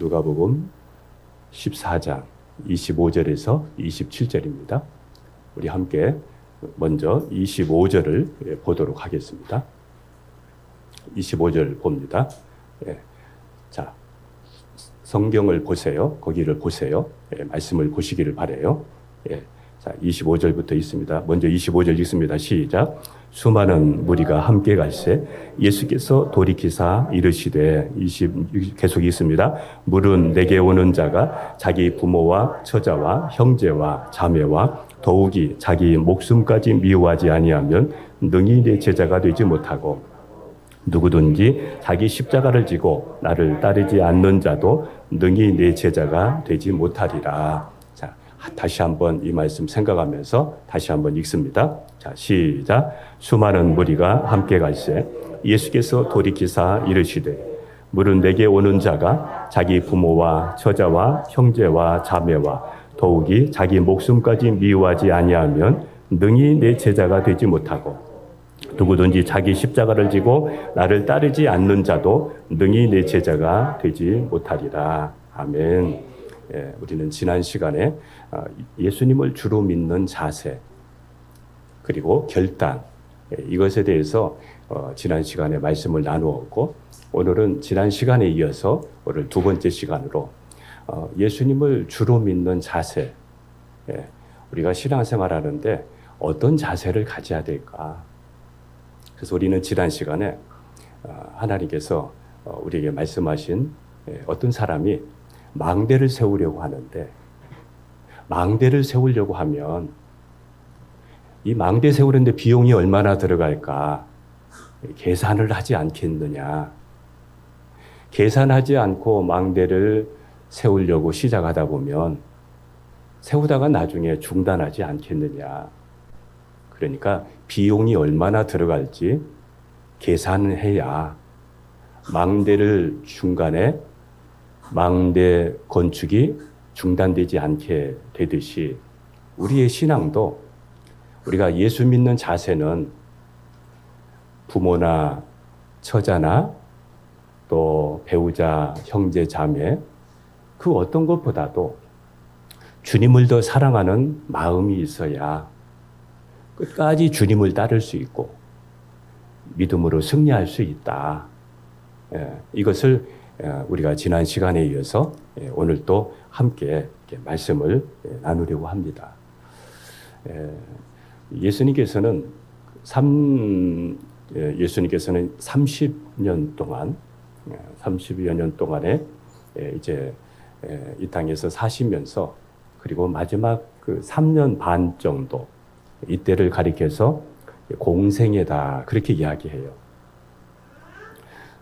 누가복음 14장 25절에서 27절입니다. 우리 함께 먼저 25절을 보도록 하겠습니다. 25절 봅니다. 자, 성경을 보세요. 거기를 보세요. 말씀을 보시기를 바라요. 자, 25절부터 있습니다. 먼저 25절 읽습니다. 시작. 수많은 무리가 함께 갈새 예수께서 돌이키사 이르시되 계속 있습니다. 물은 내게 오는 자가 자기 부모와 처자와 형제와 자매와 더욱이 자기 목숨까지 미워하지 아니하면 능히 내 제자가 되지 못하고 누구든지 자기 십자가를 지고 나를 따르지 않는 자도 능히 내 제자가 되지 못하리라. 자, 다시 한번 이 말씀 생각하면서 다시 한번 읽습니다. 자, 시작. 수많은 무리가 함께 갈새 예수께서 돌이키사 이르시되 물은 내게 오는 자가 자기 부모와 처자와 형제와 자매와 더욱이 자기 목숨까지 미워하지 아니하면 능히 내 제자가 되지 못하고 누구든지 자기 십자가를 지고 나를 따르지 않는 자도 능히 내 제자가 되지 못하리라. 아멘. 우리는 지난 시간에 예수님을 주로 믿는 자세 그리고 결단 이것에 대해서 지난 시간에 말씀을 나누었고 오늘은 지난 시간에 이어서 오늘 두 번째 시간으로 예수님을 주로 믿는 자세 우리가 신앙생활하는데 어떤 자세를 가져야 될까? 그래서 우리는 지난 시간에 하나님께서 우리에게 말씀하신 어떤 사람이 망대를 세우려고 하는데 망대를 세우려고 하면 이 망대 세우는데 비용이 얼마나 들어갈까 계산을 하지 않겠느냐. 계산하지 않고 망대를 세우려고 시작하다 보면 세우다가 나중에 중단하지 않겠느냐. 그러니까 비용이 얼마나 들어갈지 계산을 해야 망대를 중간에 망대 건축이 중단되지 않게 되듯이 우리의 신앙도 우리가 예수 믿는 자세는 부모나 처자나 또 배우자, 형제, 자매 그 어떤 것보다도 주님을 더 사랑하는 마음이 있어야 끝까지 주님을 따를 수 있고 믿음으로 승리할 수 있다. 이것을 우리가 지난 시간에 이어서 오늘 또 함께 말씀을 나누려고 합니다. 예수님께서는 30년 동안 30여 년 동안에 이제 이 땅에서 사시면서 그리고 마지막 그 3년 반 정도 이때를 가리켜서 공생애다 그렇게 이야기해요.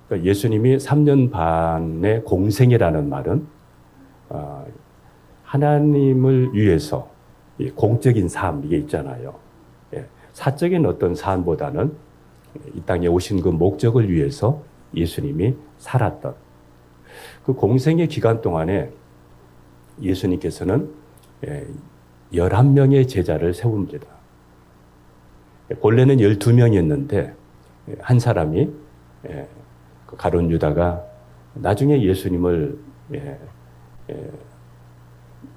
그러니까 예수님이 3년 반의 공생애라는 말은 하나님을 위해서 공적인 삶 이게 있잖아요. 사적인 어떤 삶보다는 이 땅에 오신 그 목적을 위해서 예수님이 살았던 그 공생의 기간 동안에 예수님께서는 11명의 제자를 세웁니다. 본래는 12명이었는데 한 사람이 가룟 유다가 나중에 예수님을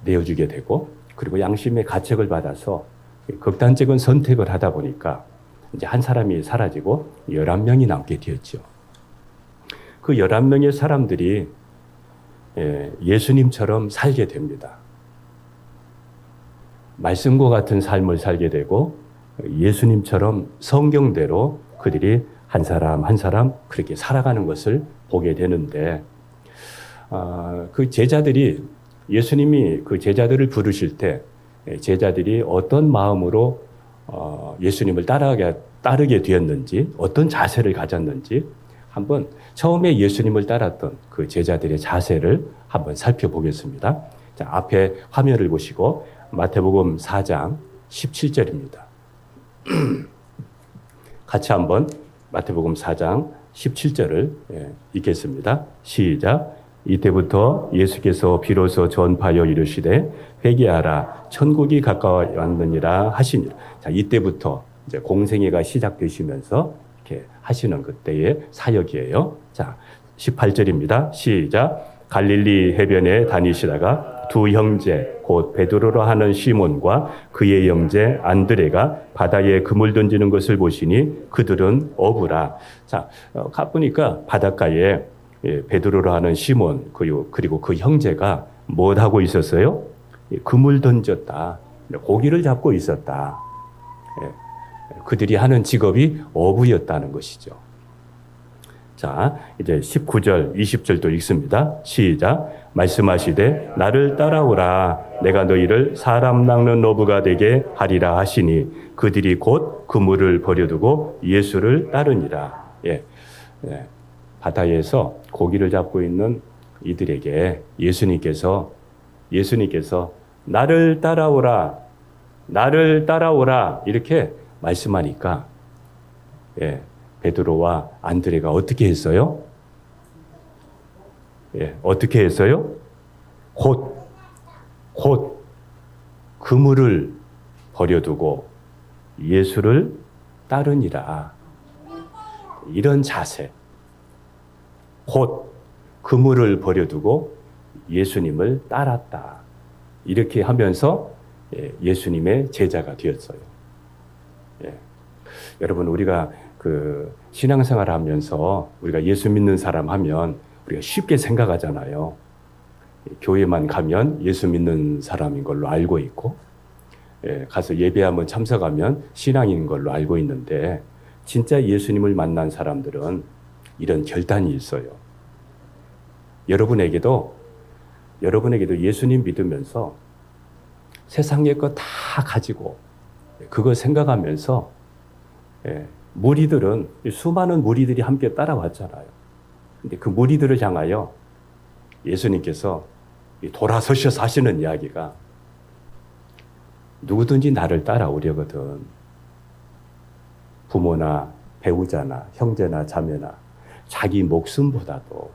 내어주게 되고 그리고 양심의 가책을 받아서 극단적인 선택을 하다 보니까 이제 한 사람이 사라지고 11명이 남게 되었죠. 그 11명의 사람들이 예수님처럼 살게 됩니다. 말씀과 같은 삶을 살게 되고 예수님처럼 성경대로 그들이 한 사람 한 사람 그렇게 살아가는 것을 보게 되는데 그 제자들이 예수님이 그 제자들을 부르실 때 제자들이 어떤 마음으로 예수님을 따르게 되었는지 어떤 자세를 가졌는지 한번 처음에 예수님을 따랐던 그 제자들의 자세를 한번 살펴보겠습니다. 자, 앞에 화면을 보시고 마태복음 4장 17절입니다. 같이 한번 마태복음 4장 17절을 읽겠습니다. 시작. 이때부터 예수께서 비로소 전파하여 이르시되 회개하라 천국이 가까워 왔느니라 하시니라. 자, 이때부터 이제 공생애가 시작되시면서 이렇게 하시는 그때의 사역이에요. 자, 18절입니다. 시작. 갈릴리 해변에 다니시다가 두 형제 곧 베드로라 하는 시몬과 그의 형제 안드레가 바다에 그물 던지는 것을 보시니 그들은 어부라. 자, 가보니까 바닷가에 베드로라 하는 시몬 그리고 그 형제가 뭐 하고 있었어요? 그물 던졌다. 고기를 잡고 있었다. 그들이 하는 직업이 어부였다는 것이죠. 자, 이제 19절, 20절도 읽습니다. 시작. 말씀하시되 나를 따라오라. 내가 너희를 사람 낚는 어부가 되게 하리라 하시니 그들이 곧 그물을 버려두고 예수를 따르니라. 바다에서 고기를 잡고 있는 이들에게 예수님께서 나를 따라오라. 나를 따라오라. 이렇게 말씀하니까 베드로와 안드레가 어떻게 했어요? 어떻게 했어요? 곧 그물을 버려두고 예수를 따르니라. 이런 자세. 곧 그물을 버려두고 예수님을 따랐다. 이렇게 하면서 예수님의 제자가 되었어요. 여러분, 우리가 그 신앙생활 하면서 우리가 예수 믿는 사람 하면 우리가 쉽게 생각하잖아요. 교회만 가면 예수 믿는 사람인 걸로 알고 있고, 가서 예배 한번 참석하면 신앙인 걸로 알고 있는데, 진짜 예수님을 만난 사람들은 이런 결단이 있어요. 여러분에게도 예수님 믿으면서 세상의 것 다 가지고 그거 생각하면서 무리들은 수많은 무리들이 함께 따라왔잖아요. 근데 그 무리들을 향하여 예수님께서 돌아서셔서 하시는 이야기가 누구든지 나를 따라오려거든 부모나 배우자나 형제나 자매나 자기 목숨보다도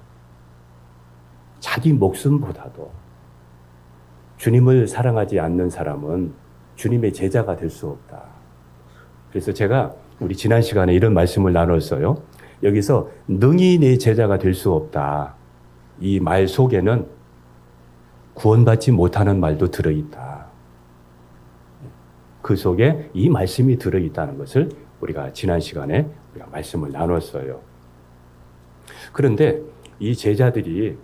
주님을 사랑하지 않는 사람은 주님의 제자가 될 수 없다. 그래서 제가 우리 지난 시간에 이런 말씀을 나눴어요. 여기서 능히 내 제자가 될 수 없다. 이 말 속에는 구원받지 못하는 말도 들어있다. 그 속에 이 말씀이 들어있다는 것을 우리가 지난 시간에 우리가 말씀을 나눴어요. 그런데 이 제자들이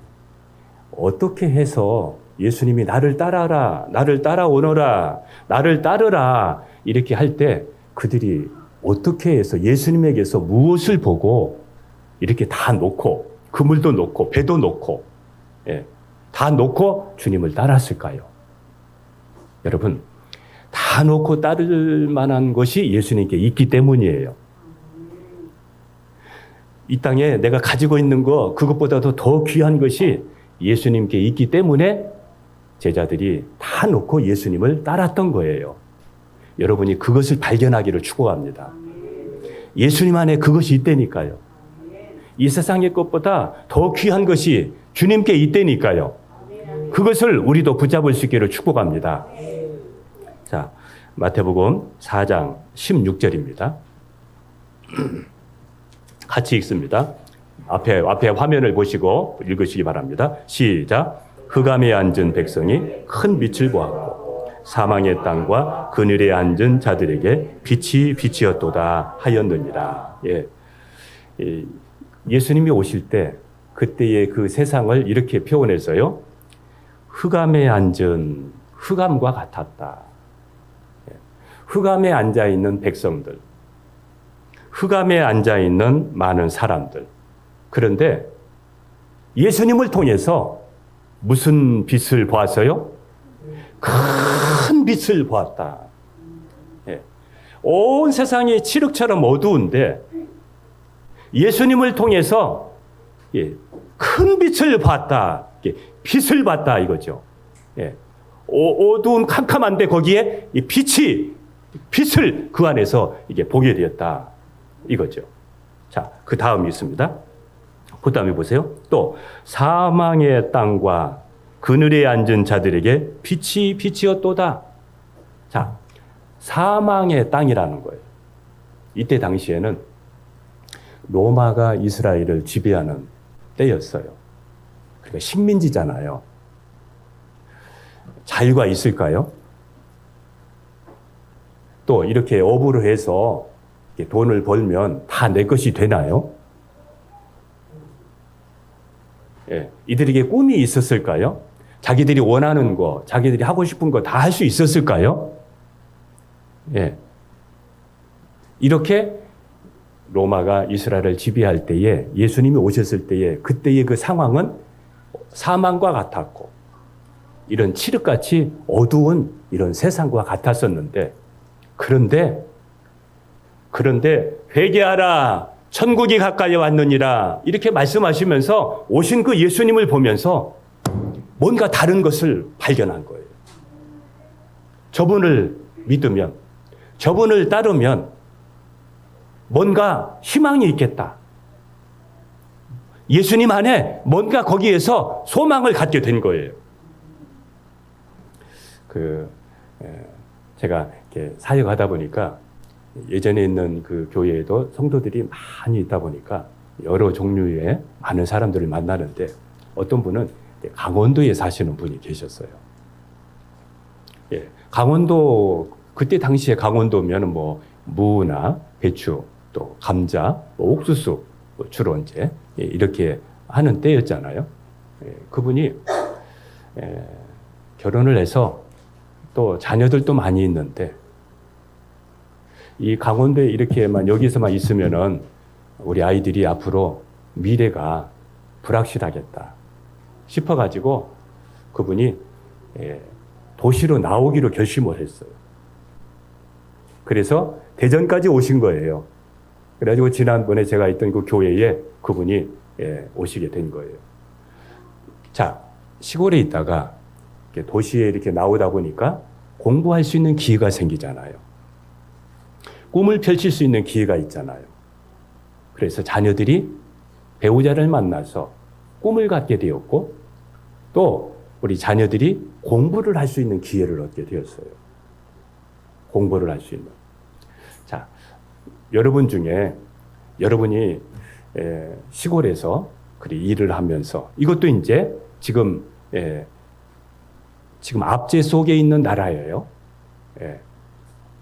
어떻게 해서 예수님이 나를 따라라, 나를 따라오너라, 나를 따르라 이렇게 할 때 그들이 어떻게 해서 예수님에게서 무엇을 보고 이렇게 다 놓고 그물도 놓고 배도 놓고 다 놓고 주님을 따랐을까요? 여러분, 다 놓고 따를 만한 것이 예수님께 있기 때문이에요. 이 땅에 내가 가지고 있는 거 그것보다도 더 귀한 것이 예수님께 있기 때문에 제자들이 다 놓고 예수님을 따랐던 거예요. 여러분이 그것을 발견하기를 축복합니다. 예수님 안에 그것이 있다니까요. 이 세상의 것보다 더 귀한 것이 주님께 있다니까요. 그것을 우리도 붙잡을 수 있기를 축복합니다. 자, 마태복음 4장 16절입니다. 같이 읽습니다. 앞에 화면을 보시고 읽으시기 바랍니다. 시작. 흑암에 앉은 백성이 큰 빛을 보았고 사망의 땅과 그늘에 앉은 자들에게 빛이 빛이었도다 하였느니라. 예수님이 오실 때 그때의 그 세상을 이렇게 표현했어요. 흑암에 앉은 흑암과 같았다. 흑암에 앉아있는 백성들, 흑암에 앉아있는 많은 사람들. 그런데 예수님을 통해서 무슨 빛을 보았어요? 큰 빛을 보았다. 온 세상이 칠흑처럼 어두운데 예수님을 통해서 큰 빛을 봤다. 빛을 봤다 이거죠. 어두운 캄캄한데 거기에 이 빛을 그 안에서 이게 보게 되었다 이거죠. 자, 그 다음이 있습니다. 그 다음에 보세요. 또 사망의 땅과 그늘에 앉은 자들에게 빛이 빛이었도다. 자, 사망의 땅이라는 거예요. 이때 당시에는 로마가 이스라엘을 지배하는 때였어요. 우리가 식민지잖아요. 자유가 있을까요? 또 이렇게 업으로 해서 돈을 벌면 다 내 것이 되나요? 예, 이들에게 꿈이 있었을까요? 자기들이 원하는 거, 자기들이 하고 싶은 거 다 할 수 있었을까요? 예. 이렇게 로마가 이스라엘을 지배할 때에 예수님이 오셨을 때에 그때의 그 상황은 사망과 같았고 이런 칠흑같이 어두운 이런 세상과 같았었는데 그런데 회개하라 천국이 가까이 왔느니라 이렇게 말씀하시면서 오신 그 예수님을 보면서 뭔가 다른 것을 발견한 거예요. 저분을 믿으면 저분을 따르면 뭔가 희망이 있겠다. 예수님 안에 뭔가 거기에서 소망을 갖게 된 거예요. 제가 이렇게 사역하다 보니까 예전에 있는 그 교회에도 성도들이 많이 있다 보니까 여러 종류의 많은 사람들을 만나는데 어떤 분은 강원도에 사시는 분이 계셨어요. 예, 강원도 그때 당시에 강원도면 뭐 무나 배추 또 감자, 뭐 옥수수 주로 이제 이렇게 하는 때였잖아요. 예, 그분이 결혼을 해서 또 자녀들도 많이 있는데 이 강원도에 이렇게만 여기서만 있으면은 우리 아이들이 앞으로 미래가 불확실하겠다 싶어가지고 그분이 도시로 나오기로 결심을 했어요. 그래서 대전까지 오신 거예요. 그래가지고 지난번에 제가 있던 그 교회에 그분이 오시게 된 거예요. 자, 시골에 있다가 도시에 이렇게 나오다 보니까 공부할 수 있는 기회가 생기잖아요. 꿈을 펼칠 수 있는 기회가 있잖아요. 그래서 자녀들이 배우자를 만나서 꿈을 갖게 되었고 또 우리 자녀들이 공부를 할 수 있는 기회를 얻게 되었어요. 공부를 할 수 있는. 자, 여러분 중에 여러분이 시골에서 일을 하면서 이것도 이제 지금 압제 속에 있는 나라예요.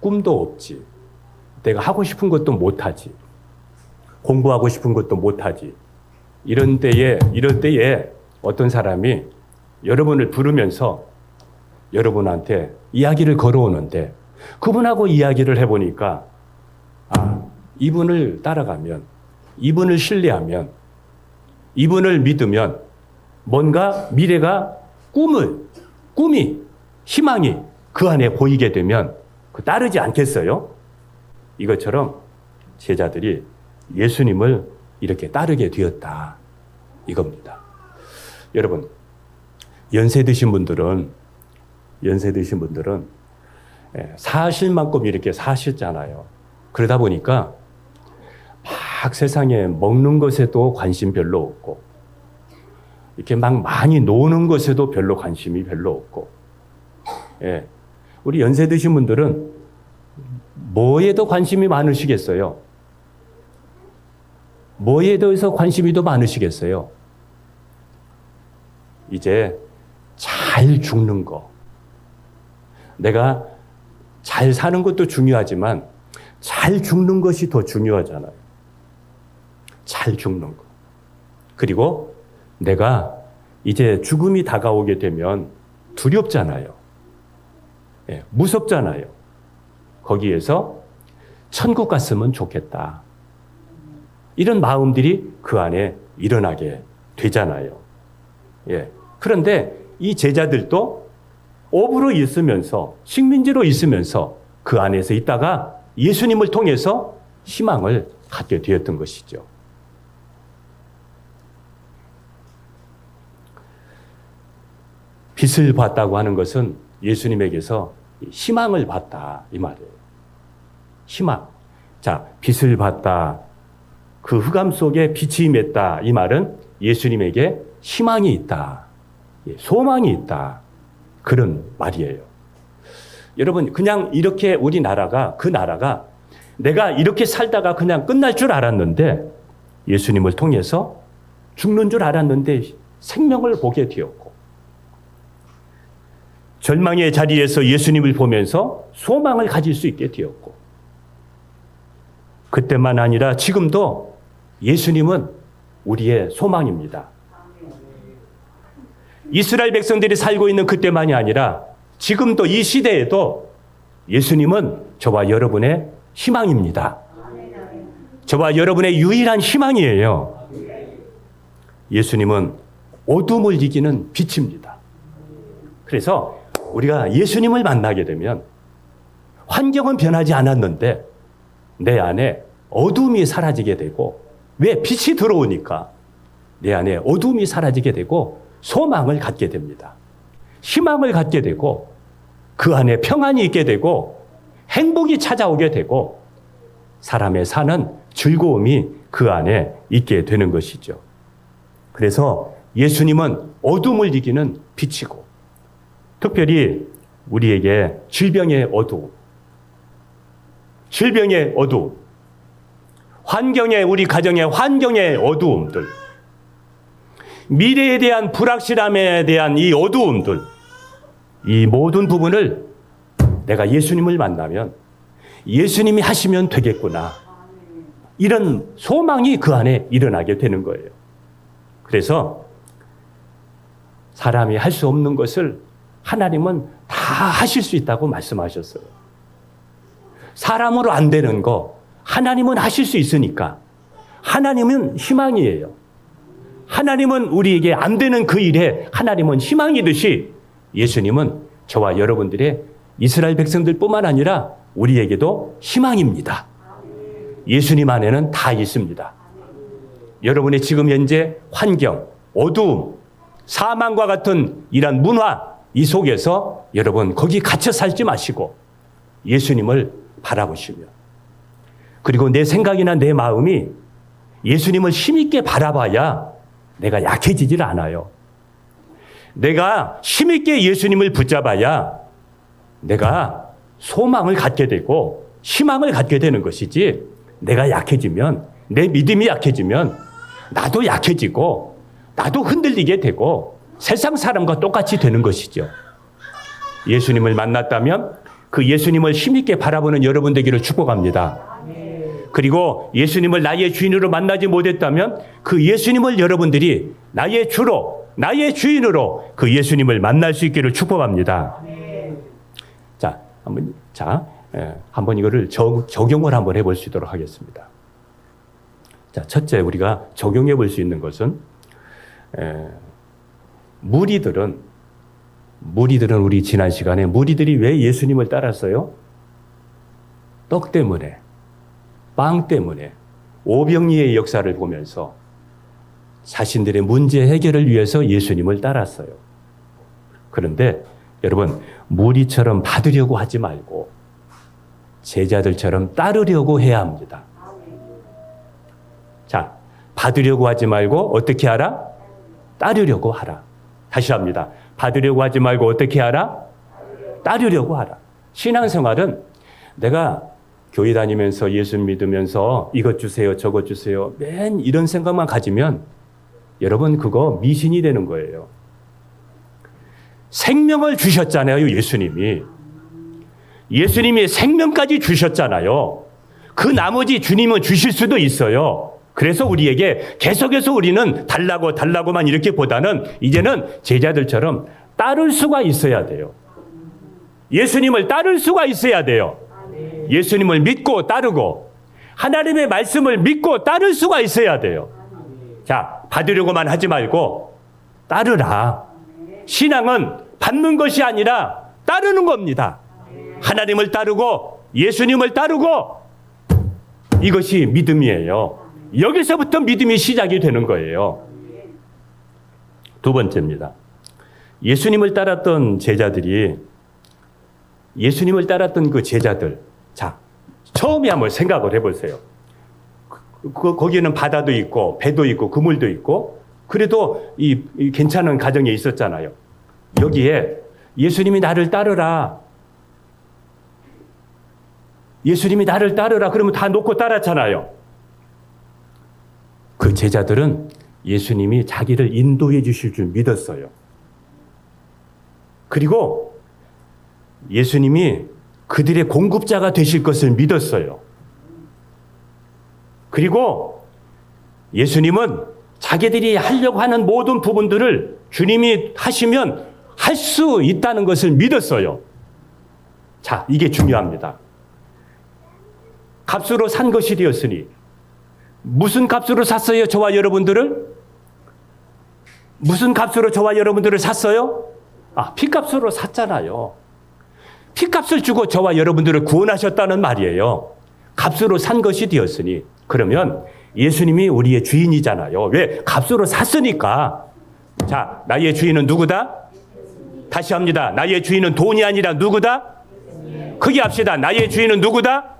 꿈도 없지. 내가 하고 싶은 것도 못하지. 공부하고 싶은 것도 못하지. 이럴 때에 어떤 사람이 여러분을 부르면서 여러분한테 이야기를 걸어오는데 그분하고 이야기를 해보니까 이분을 따라가면, 이분을 신뢰하면, 이분을 믿으면 뭔가 미래가 꿈이, 희망이 그 안에 보이게 되면 따르지 않겠어요? 이것처럼 제자들이 예수님을 이렇게 따르게 되었다. 이겁니다. 여러분, 연세 드신 분들은 사실 만큼 이렇게 사셨잖아요. 그러다 보니까 막 세상에 먹는 것에도 관심 별로 없고, 이렇게 막 많이 노는 것에도 관심이 별로 없고, 우리 연세 드신 분들은 뭐에도 관심이 많으시겠어요? 뭐에 대해서 관심이 더 많으시겠어요? 이제 잘 죽는 거. 내가 잘 사는 것도 중요하지만 잘 죽는 것이 더 중요하잖아요. 잘 죽는 거. 그리고 내가 이제 죽음이 다가오게 되면 두렵잖아요. 무섭잖아요. 거기에서 천국 갔으면 좋겠다. 이런 마음들이 그 안에 일어나게 되잖아요. 그런데 이 제자들도 업으로 있으면서 식민지로 있으면서 그 안에서 있다가 예수님을 통해서 희망을 갖게 되었던 것이죠. 빛을 봤다고 하는 것은 예수님에게서 희망을 봤다 이 말이에요. 희망. 자, 빛을 봤다. 그 흑암 속에 빛이 임했다. 이 말은 예수님에게 희망이 있다. 소망이 있다. 그런 말이에요. 여러분, 그냥 이렇게 그 나라가 내가 이렇게 살다가 그냥 끝날 줄 알았는데 예수님을 통해서 죽는 줄 알았는데 생명을 보게 되었고, 절망의 자리에서 예수님을 보면서 소망을 가질 수 있게 되었고, 그때만 아니라 지금도 예수님은 우리의 소망입니다. 이스라엘 백성들이 살고 있는 그때만이 아니라 지금도 이 시대에도 예수님은 저와 여러분의 희망입니다. 저와 여러분의 유일한 희망이에요. 예수님은 어둠을 이기는 빛입니다. 그래서 우리가 예수님을 만나게 되면 환경은 변하지 않았는데 내 안에 어둠이 사라지게 되고, 왜? 빛이 들어오니까 내 안에 어둠이 사라지게 되고 소망을 갖게 됩니다. 희망을 갖게 되고 그 안에 평안이 있게 되고 행복이 찾아오게 되고 사람의 사는 즐거움이 그 안에 있게 되는 것이죠. 그래서 예수님은 어둠을 이기는 빛이고, 특별히 우리에게 질병의 어두움, 우리 가정의 환경의 어두움들, 미래에 대한 불확실함에 대한 이 어두움들, 이 모든 부분을 내가 예수님을 만나면 예수님이 하시면 되겠구나, 이런 소망이 그 안에 일어나게 되는 거예요. 그래서 사람이 할 수 없는 것을 하나님은 다 하실 수 있다고 말씀하셨어요. 사람으로 안 되는 거 하나님은 하실 수 있으니까 하나님은 희망이에요. 하나님은 우리에게 안 되는 그 일에 하나님은 희망이듯이 예수님은 저와 여러분들의 이스라엘 백성들뿐만 아니라 우리에게도 희망입니다. 예수님 안에는 다 있습니다. 여러분의 지금 현재 환경, 어두움, 사망과 같은 이런 문화, 이 속에서 여러분 거기 갇혀 살지 마시고 예수님을 바라보시며, 그리고 내 생각이나 내 마음이 예수님을 힘있게 바라봐야 내가 약해지질 않아요. 내가 힘있게 예수님을 붙잡아야 내가 소망을 갖게 되고 희망을 갖게 되는 것이지, 내가 약해지면, 내 믿음이 약해지면 나도 약해지고 나도 흔들리게 되고 세상 사람과 똑같이 되는 것이죠. 예수님을 만났다면 그 예수님을 힘있게 바라보는 여러분 되기를 축복합니다. 그리고 예수님을 나의 주인으로 만나지 못했다면 그 예수님을 여러분들이 나의 주로, 나의 주인으로 그 예수님을 만날 수 있기를 축복합니다. 한번 이거를 적용을 한번 해볼 수 있도록 하겠습니다. 자, 첫째, 우리가 적용해 볼 수 있는 것은, 무리들은 우리 지난 시간에 무리들이 왜 예수님을 따랐어요? 떡 때문에, 빵 때문에, 오병이의 역사를 보면서 자신들의 문제 해결을 위해서 예수님을 따랐어요. 그런데 여러분, 무리처럼 받으려고 하지 말고 제자들처럼 따르려고 해야 합니다. 자, 받으려고 하지 말고 어떻게 하라? 따르려고 하라. 다시 합니다. 받으려고 하지 말고 어떻게 하라? 따르려고 하라. 신앙생활은 내가 교회 다니면서 예수 믿으면서 이것 주세요, 저것 주세요, 맨 이런 생각만 가지면 여러분 그거 미신이 되는 거예요. 생명을 주셨잖아요, 예수님이. 예수님이 생명까지 주셨잖아요. 그 나머지 주님은 주실 수도 있어요. 그래서 우리에게 계속해서 우리는 달라고만 이렇게 보다는 이제는 제자들처럼 따를 수가 있어야 돼요. 예수님을 따를 수가 있어야 돼요. 예수님을 믿고 따르고 하나님의 말씀을 믿고 따를 수가 있어야 돼요. 자, 받으려고만 하지 말고 따르라. 신앙은 받는 것이 아니라 따르는 겁니다. 하나님을 따르고 예수님을 따르고, 이것이 믿음이에요. 여기서부터 믿음이 시작이 되는 거예요. 두 번째입니다. 예수님을 따랐던 그 제자들. 자, 처음에 한번 생각을 해보세요. 거기에는 바다도 있고 배도 있고 그물도 있고 그래도 이 괜찮은 가정에 있었잖아요. 여기에 예수님이 나를 따르라. 예수님이 나를 따르라. 그러면 다 놓고 따랐잖아요. 그 제자들은 예수님이 자기를 인도해 주실 줄 믿었어요. 그리고 예수님이 그들의 공급자가 되실 것을 믿었어요. 그리고 예수님은 자기들이 하려고 하는 모든 부분들을 주님이 하시면 할 수 있다는 것을 믿었어요. 자, 이게 중요합니다. 값으로 산 것이 되었으니 무슨 값으로 샀어요? 저와 여러분들을? 무슨 값으로 저와 여러분들을 샀어요? 피값으로 샀잖아요. 피값을 주고 저와 여러분들을 구원하셨다는 말이에요. 값으로 산 것이 되었으니. 그러면 예수님이 우리의 주인이잖아요. 왜? 값으로 샀으니까. 자, 나의 주인은 누구다? 다시 합니다. 나의 주인은 돈이 아니라 누구다? 크게 합시다. 나의 주인은 누구다?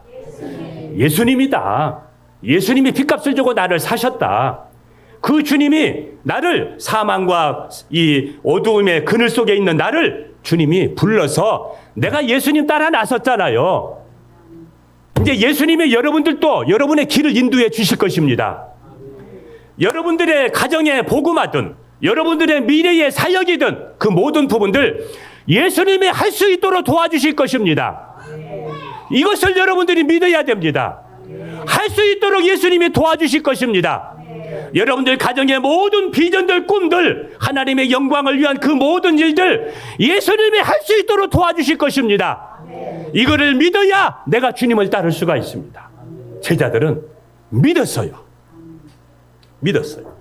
예수님이다. 예수님이 피값을 주고 나를 사셨다. 그 주님이 나를 사망과 이 어두움의 그늘 속에 있는 나를 주님이 불러서 내가 예수님 따라 나섰잖아요. 이제 예수님이 여러분들도 여러분의 길을 인도해 주실 것입니다. 여러분들의 가정에 복음하든 여러분들의 미래의 사역이든 그 모든 부분들 예수님이 할 수 있도록 도와주실 것입니다. 이것을 여러분들이 믿어야 됩니다. 할 수 있도록 예수님이 도와주실 것입니다. 여러분들 가정의 모든 비전들, 꿈들, 하나님의 영광을 위한 그 모든 일들 예수님이 할 수 있도록 도와주실 것입니다. 이거를 믿어야 내가 주님을 따를 수가 있습니다. 제자들은 믿었어요. 믿었어요.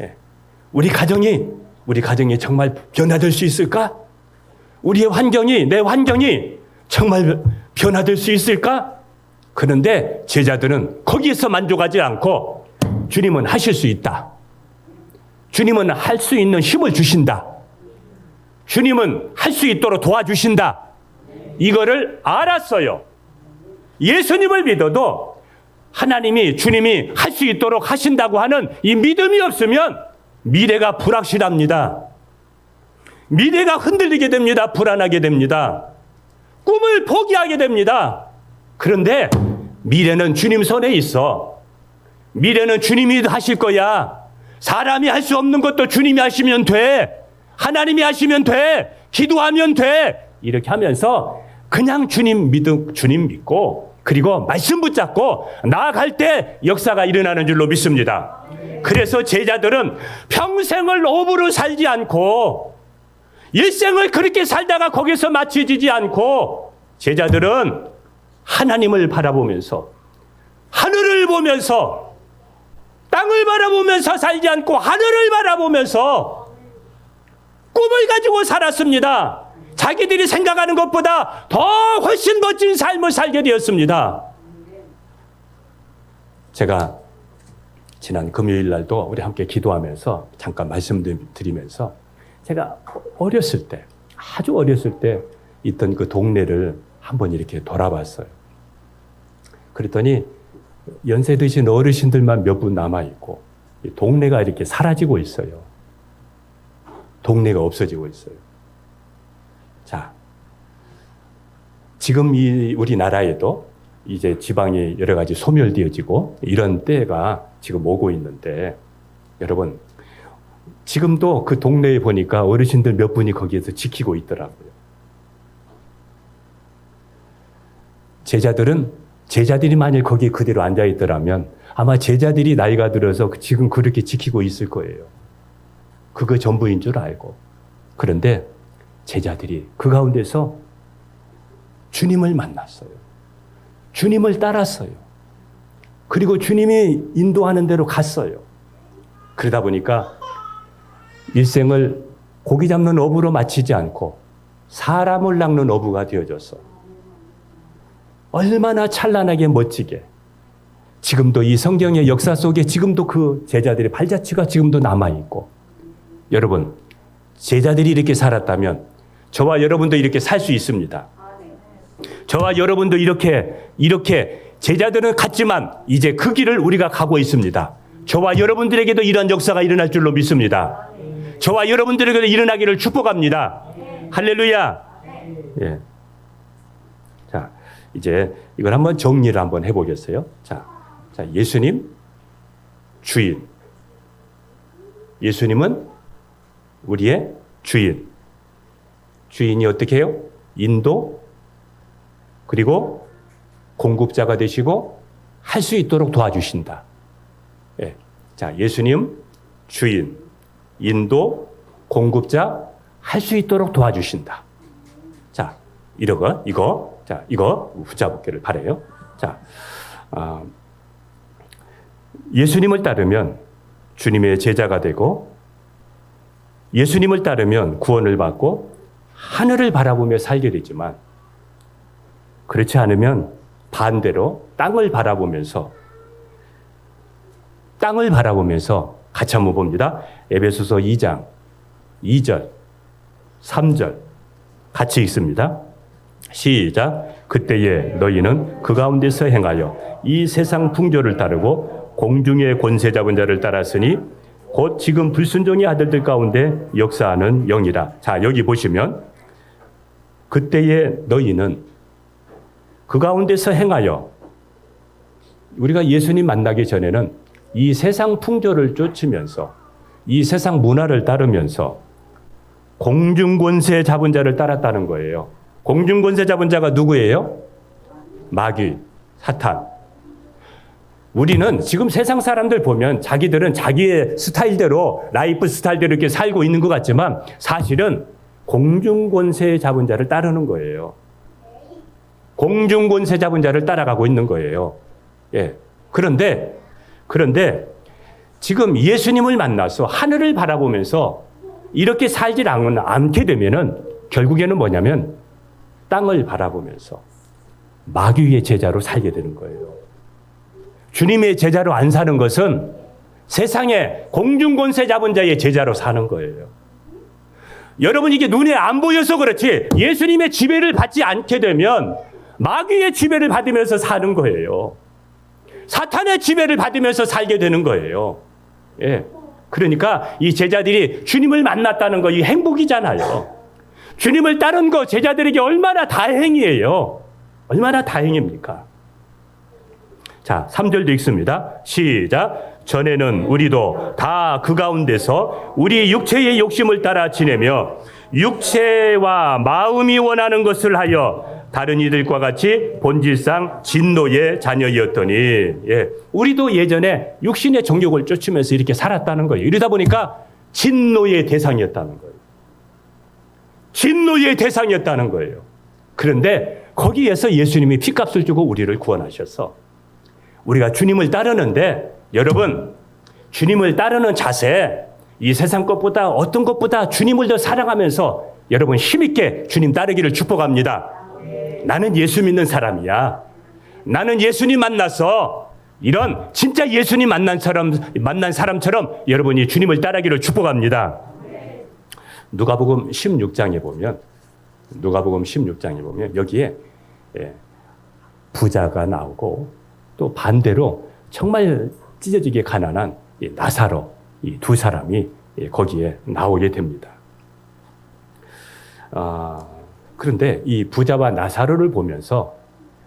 예. 우리 가정이 정말 변화될 수 있을까? 우리의 환경이, 내 환경이 정말 변화될 수 있을까? 그런데 제자들은 거기에서 만족하지 않고 주님은 하실 수 있다. 주님은 할 수 있는 힘을 주신다. 주님은 할 수 있도록 도와주신다. 이거를 알았어요. 예수님을 믿어도 하나님이, 주님이 할 수 있도록 하신다고 하는 이 믿음이 없으면 미래가 불확실합니다. 미래가 흔들리게 됩니다. 불안하게 됩니다. 꿈을 포기하게 됩니다. 그런데 미래는 주님 손에 있어. 미래는 주님이 하실 거야. 사람이 할 수 없는 것도 주님이 하시면 돼. 하나님이 하시면 돼. 기도하면 돼. 이렇게 하면서 그냥 주님 믿고 그리고 말씀 붙잡고 나아갈 때 역사가 일어나는 줄로 믿습니다. 그래서 제자들은 평생을 업으로 살지 않고 일생을 그렇게 살다가 거기서 마치지 않고 제자들은 하나님을 바라보면서 하늘을 보면서 땅을 바라보면서 살지 않고 하늘을 바라보면서 꿈을 가지고 살았습니다. 자기들이 생각하는 것보다 더 훨씬 멋진 삶을 살게 되었습니다. 제가 지난 금요일 날도 우리 함께 기도하면서 잠깐 말씀드리면서 제가 어렸을 때, 아주 어렸을 때 있던 그 동네를 한번 이렇게 돌아봤어요. 그랬더니 연세 드신 어르신들만 몇 분 남아있고 동네가 이렇게 사라지고 있어요. 동네가 없어지고 있어요. 자, 지금 이 우리나라에도 이제 지방이 여러 가지 소멸되어지고 이런 때가 지금 오고 있는데 여러분 지금도 그 동네에 보니까 어르신들 몇 분이 거기에서 지키고 있더라고요. 제자들이 만일 거기에 그대로 앉아있더라면 아마 제자들이 나이가 들어서 지금 그렇게 지키고 있을 거예요. 그거 전부인 줄 알고. 그런데 제자들이 그 가운데서 주님을 만났어요. 주님을 따랐어요. 그리고 주님이 인도하는 대로 갔어요. 그러다 보니까 일생을 고기 잡는 어부로 마치지 않고 사람을 낚는 어부가 되어졌어. 얼마나 찬란하게 멋지게. 지금도 이 성경의 역사 속에 지금도 그 제자들의 발자취가 지금도 남아있고. 여러분, 제자들이 이렇게 살았다면 저와 여러분도 이렇게 살 수 있습니다. 저와 여러분도 이렇게 제자들은 갔지만 이제 그 길을 우리가 가고 있습니다. 저와 여러분들에게도 이런 역사가 일어날 줄로 믿습니다. 저와 여러분들에게도 일어나기를 축복합니다. 할렐루야. 예. 자, 이제 이걸 한번 정리를 한번 해보겠어요. 자, 예수님, 주인. 예수님은 우리의 주인. 주인이 어떻게 해요? 인도, 그리고 공급자가 되시고 할 수 있도록 도와주신다. 예. 자, 예수님, 주인, 인도, 공급자, 할 수 있도록 도와주신다. 자, 이거 붙잡기를 바래요. 자, 예수님을 따르면 주님의 제자가 되고, 예수님을 따르면 구원을 받고 하늘을 바라보며 살게 되지만, 그렇지 않으면 반대로 땅을 바라보면서 같이 한번 봅니다. 에베소서 2장 2절, 3절 같이 읽습니다. 시작. 그때에 너희는 그 가운데서 행하여 이 세상 풍조를 따르고 공중의 권세 잡은 자를 따랐으니 곧 지금 불순종의 아들들 가운데 역사하는 영이라. 자, 여기 보시면 그때에 너희는 그 가운데서 행하여, 우리가 예수님 만나기 전에는 이 세상 풍조를 쫓으면서 이 세상 문화를 따르면서 공중권세 잡은 자를 따랐다는 거예요. 공중권세 잡은 자가 누구예요? 마귀, 사탄. 우리는 지금 세상 사람들 보면 자기들은 자기의 스타일대로, 라이프 스타일대로 이렇게 살고 있는 것 같지만 사실은 공중권세 잡은 자를 따르는 거예요. 공중권세 잡은 자를 따라가고 있는 거예요. 예. 그런데 지금 예수님을 만나서 하늘을 바라보면서 이렇게 살지 않게 되면은 결국에는 뭐냐면 땅을 바라보면서 마귀의 제자로 살게 되는 거예요. 주님의 제자로 안 사는 것은 세상에 공중권세 잡은 자의 제자로 사는 거예요. 여러분, 이게 눈에 안 보여서 그렇지 예수님의 지배를 받지 않게 되면 마귀의 지배를 받으면서 사는 거예요. 사탄의 지배를 받으면서 살게 되는 거예요. 예. 그러니까 이 제자들이 주님을 만났다는 거, 이 행복이잖아요. 주님을 따른 거 제자들에게 얼마나 다행이에요. 얼마나 다행입니까? 자, 3절도 읽습니다. 시작. 전에는 우리도 다 그 가운데서 우리 육체의 욕심을 따라 지내며 육체와 마음이 원하는 것을 하여 다른 이들과 같이 본질상 진노의 자녀였더니, 예, 우리도 예전에 육신의 정욕을 쫓으면서 이렇게 살았다는 거예요. 이러다 보니까 진노의 대상이었다는 거예요. 진노의 대상이었다는 거예요. 그런데 거기에서 예수님이 피값을 주고 우리를 구원하셔서 우리가 주님을 따르는데, 여러분, 주님을 따르는 자세, 이 세상 것보다 어떤 것보다 주님을 더 사랑하면서 여러분 힘있게 주님 따르기를 축복합니다. 나는 예수 믿는 사람이야. 나는 예수님 만나서 이런 진짜 예수님 만난 사람처럼 여러분이 주님을 따르기를 축복합니다. 누가복음 16장에 보면 여기에 부자가 나오고 또 반대로 정말 찢어지게 가난한 나사로, 이 두 사람이 거기에 나오게 됩니다. 그런데 이 부자와 나사로를 보면서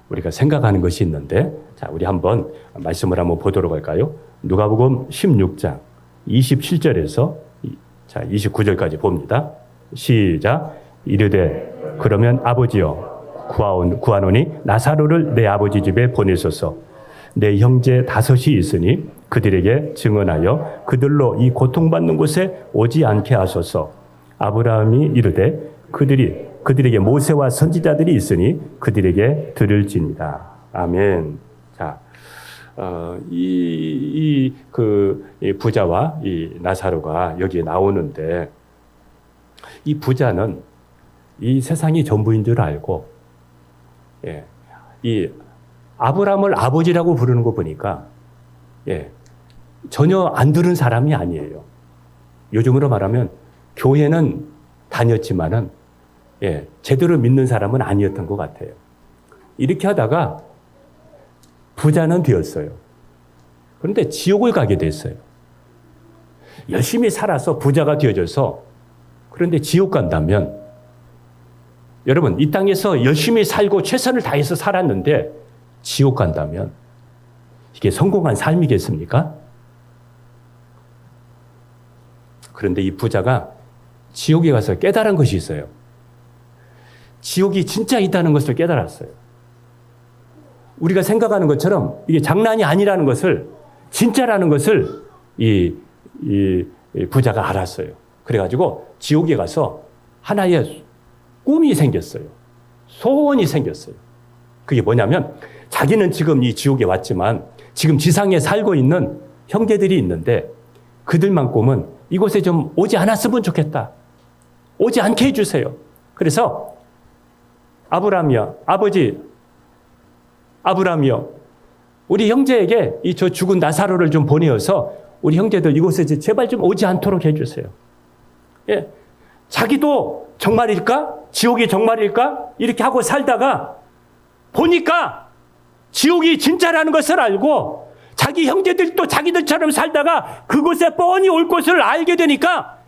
우리가 생각하는 것이 있는데, 자, 우리 한번 말씀을 한번 보도록 할까요? 누가복음 16장 27절에서 29절까지 봅니다. 시작. 이르되 그러면 아버지여 구하노니 나사로를 내 아버지 집에 보내소서. 내 형제 5이 있으니 그들에게 증언하여 그들로 이 고통받는 곳에 오지 않게 하소서. 아브라함이 이르되 그들에게 모세와 선지자들이 있으니 그들에게 들을지니라. 아멘. 자, 이 부자와 이 나사로가 여기에 나오는데, 이 부자는 이 세상이 전부인 줄 알고, 예, 이 아브라함을 아버지라고 부르는 거 보니까, 예, 전혀 안 들은 사람이 아니에요. 요즘으로 말하면 교회는 다녔지만은, 예, 제대로 믿는 사람은 아니었던 것 같아요. 이렇게 하다가 부자는 되었어요. 그런데 지옥을 가게 됐어요. 열심히 살아서 부자가 되어져서, 그런데 지옥 간다면, 여러분, 이 땅에서 열심히 살고 최선을 다해서 살았는데 지옥 간다면 이게 성공한 삶이겠습니까? 그런데 이 부자가 지옥에 가서 깨달은 것이 있어요. 지옥이 진짜 있다는 것을 깨달았어요. 우리가 생각하는 것처럼 이게 장난이 아니라는 것을, 진짜라는 것을 이 부자가 알았어요. 그래가지고 지옥에 가서 하나의 꿈이 생겼어요. 소원이 생겼어요. 그게 뭐냐면 자기는 지금 이 지옥에 왔지만 지금 지상에 살고 있는 형제들이 있는데 그들만 꿈은 이곳에 좀 오지 않았으면 좋겠다. 오지 않게 해주세요. 그래서 아브라함이여, 아버지 아브라함이여, 우리 형제에게 이 저 죽은 나사로를 좀 보내어서 우리 형제들 이곳에 제발 좀 오지 않도록 해주세요. 예, 자기도 정말일까? 지옥이 정말일까? 이렇게 하고 살다가 보니까 지옥이 진짜라는 것을 알고 자기 형제들도 자기들처럼 살다가 그곳에 뻔히 올 것을 알게 되니까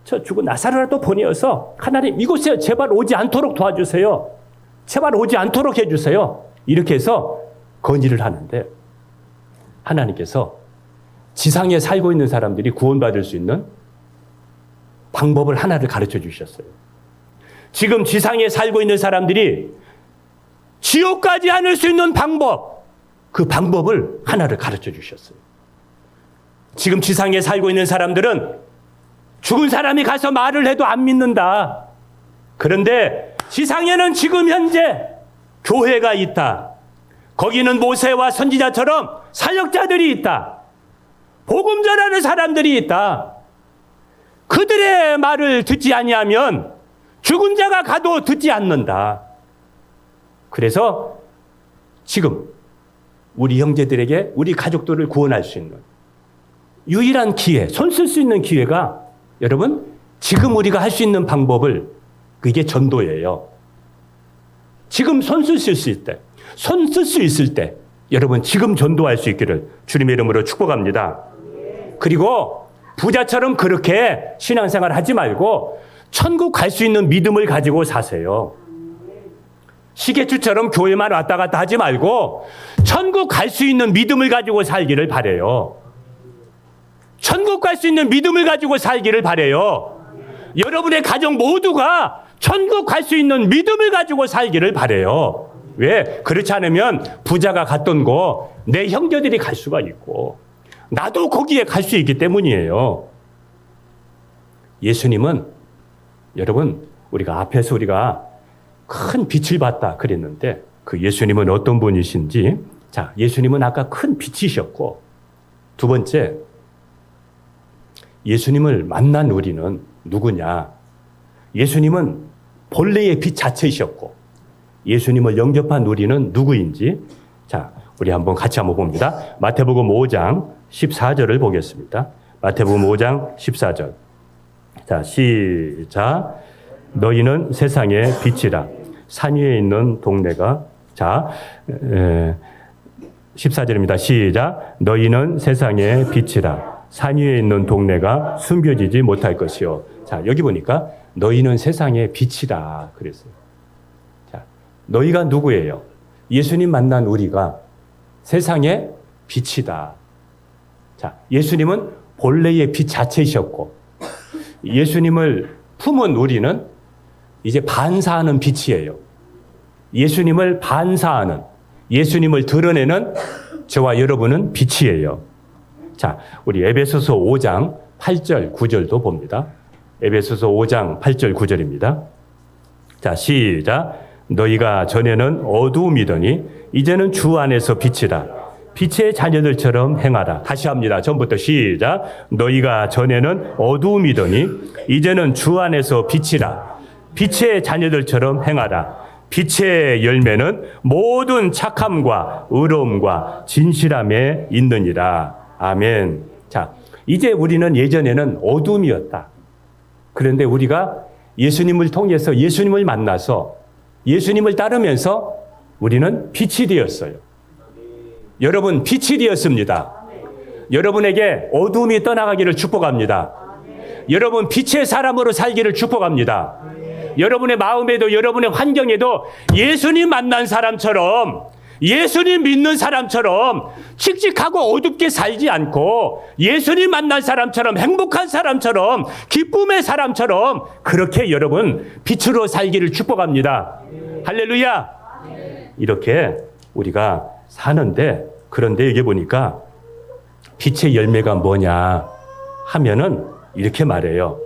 저 죽은 나사로라도 보내어서 하나님 이곳에 제발 오지 않도록 도와주세요. 제발 오지 않도록 해주세요. 이렇게 해서 건의를 하는데 하나님께서 지상에 살고 있는 사람들이 구원받을 수 있는 방법을 하나를 가르쳐 주셨어요. 지금 지상에 살고 있는 사람들이 지옥 가지 않을 수 있는 방법, 그 방법을 하나를 가르쳐 주셨어요. 지금 지상에 살고 있는 사람들은 죽은 사람이 가서 말을 해도 안 믿는다. 그런데 지상에는 지금 현재 교회가 있다. 거기는 모세와 선지자처럼 사역자들이 있다. 복음 전하는 사람들이 있다. 그들의 말을 듣지 아니하면 죽은 자가 가도 듣지 않는다. 그래서 지금 우리 형제들에게 우리 가족들을 구원할 수 있는 유일한 기회, 손 쓸 수 있는 기회가 여러분 지금 우리가 할 수 있는 방법을 그게 전도예요. 지금 손 쓸 수 있을 때, 손 쓸 수 있을 때 여러분 지금 전도할 수 있기를 주님의 이름으로 축복합니다. 그리고 부자처럼 그렇게 신앙생활 하지 말고 천국 갈 수 있는 믿음을 가지고 사세요. 시계추처럼 교회만 왔다 갔다 하지 말고 천국 갈 수 있는 믿음을 가지고 살기를 바라요. 천국 갈 수 있는 믿음을 가지고 살기를 바라요. 여러분의 가정 모두가 천국 갈 수 있는 믿음을 가지고 살기를 바라요. 왜? 그렇지 않으면 부자가 갔던 곳 내 형제들이 갈 수가 있고 나도 거기에 갈 수 있기 때문이에요. 예수님은 여러분 우리가 앞에서 우리가 큰 빛을 봤다 그랬는데 그 예수님은 어떤 분이신지, 자, 예수님은 아까 큰 빛이셨고 두 번째 예수님을 만난 우리는 누구냐? 예수님은 본래의 빛 자체이셨고 예수님을 영접한 우리는 누구인지, 자, 우리 같이 한번 봅니다. 마태복음 5장 14절을 보겠습니다. 마태복음 5장 14절. 자, 시작. 너희는 세상의 빛이라. 산 위에 있는 동네가, 자, 14절입니다. 시작. 너희는 세상의 빛이라. 산 위에 있는 동네가 숨겨지지 못할 것이요. 자, 여기 보니까 너희는 세상의 빛이라 그랬어요. 자, 너희가 누구예요? 예수님 만난 우리가 세상의 빛이다. 자, 예수님은 본래의 빛 자체이셨고 예수님을 품은 우리는 이제 반사하는 빛이에요. 예수님을 반사하는, 예수님을 드러내는 저와 여러분은 빛이에요. 자, 우리 에베소서 5장 8절 9절도 봅니다. 에베소서 5장 8절 9절입니다. 자, 시작. 너희가 전에는 어두움이더니 이제는 주 안에서 빛이라. 빛의 자녀들처럼 행하라. 다시 합니다. 전부터 시작. 너희가 전에는 어두움이더니 이제는 주 안에서 빛이라. 빛의 자녀들처럼 행하라. 빛의 열매는 모든 착함과 의로움과 진실함에 있느니라. 아멘. 자, 이제 우리는 예전에는 어둠이었다. 그런데 우리가 예수님을 통해서 예수님을 만나서 예수님을 따르면서 우리는 빛이 되었어요. 여러분, 빛이 되었습니다. 여러분에게 어둠이 떠나가기를 축복합니다. 여러분, 빛의 사람으로 살기를 축복합니다. 여러분의 마음에도 여러분의 환경에도 예수님 만난 사람처럼 예수님 믿는 사람처럼 칙칙하고 어둡게 살지 않고 예수님 만난 사람처럼 행복한 사람처럼 기쁨의 사람처럼 그렇게 여러분 빛으로 살기를 축복합니다. 할렐루야. 이렇게 우리가 사는데 그런데 여기 보니까 빛의 열매가 뭐냐 하면은 이렇게 말해요.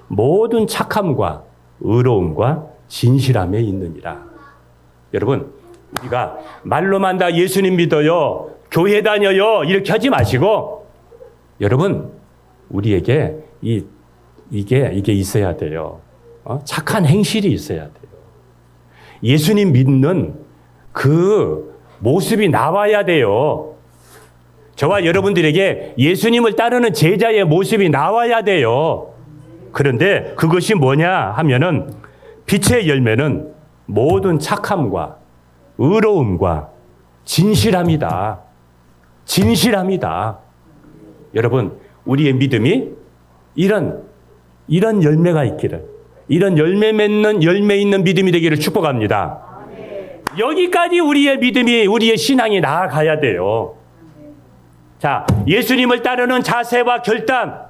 모든 착함과 의로움과 진실함에 있느니라. 여러분 우리가 말로만 다 예수님 믿어요, 교회 다녀요 이렇게 하지 마시고 여러분 우리에게 이게 있어야 돼요. 착한 행실이 있어야 돼요. 예수님 믿는 그 모습이 나와야 돼요. 저와 여러분들에게 예수님을 따르는 제자의 모습이 나와야 돼요. 그런데 그것이 뭐냐 하면은 빛의 열매는 모든 착함과 의로움과 진실함이다. 진실함이다. 여러분, 우리의 믿음이 이런 열매가 있기를, 이런 열매 맺는, 열매 있는 믿음이 되기를 축복합니다. 여기까지 우리의 믿음이, 우리의 신앙이 나아가야 돼요. 자, 예수님을 따르는 자세와 결단,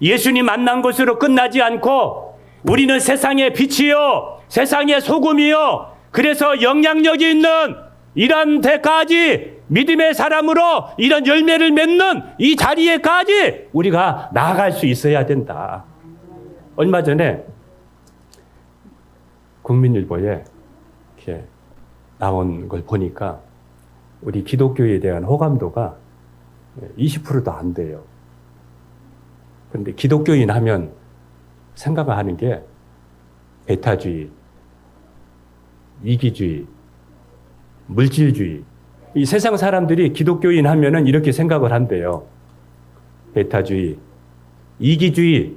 예수님 만난 것으로 끝나지 않고 우리는 세상의 빛이요, 세상의 소금이요, 그래서 영향력이 있는 이런 데까지 믿음의 사람으로 이런 열매를 맺는 이 자리에까지 우리가 나아갈 수 있어야 된다. 얼마 전에 국민일보에 이렇게 나온 걸 보니까 우리 기독교에 대한 호감도가 20%도 안 돼요. 그런데 기독교인 하면 생각하는 게 배타주의, 이기주의, 물질주의. 이 세상 사람들이 기독교인 하면은 이렇게 생각을 한대요. 배타주의, 이기주의,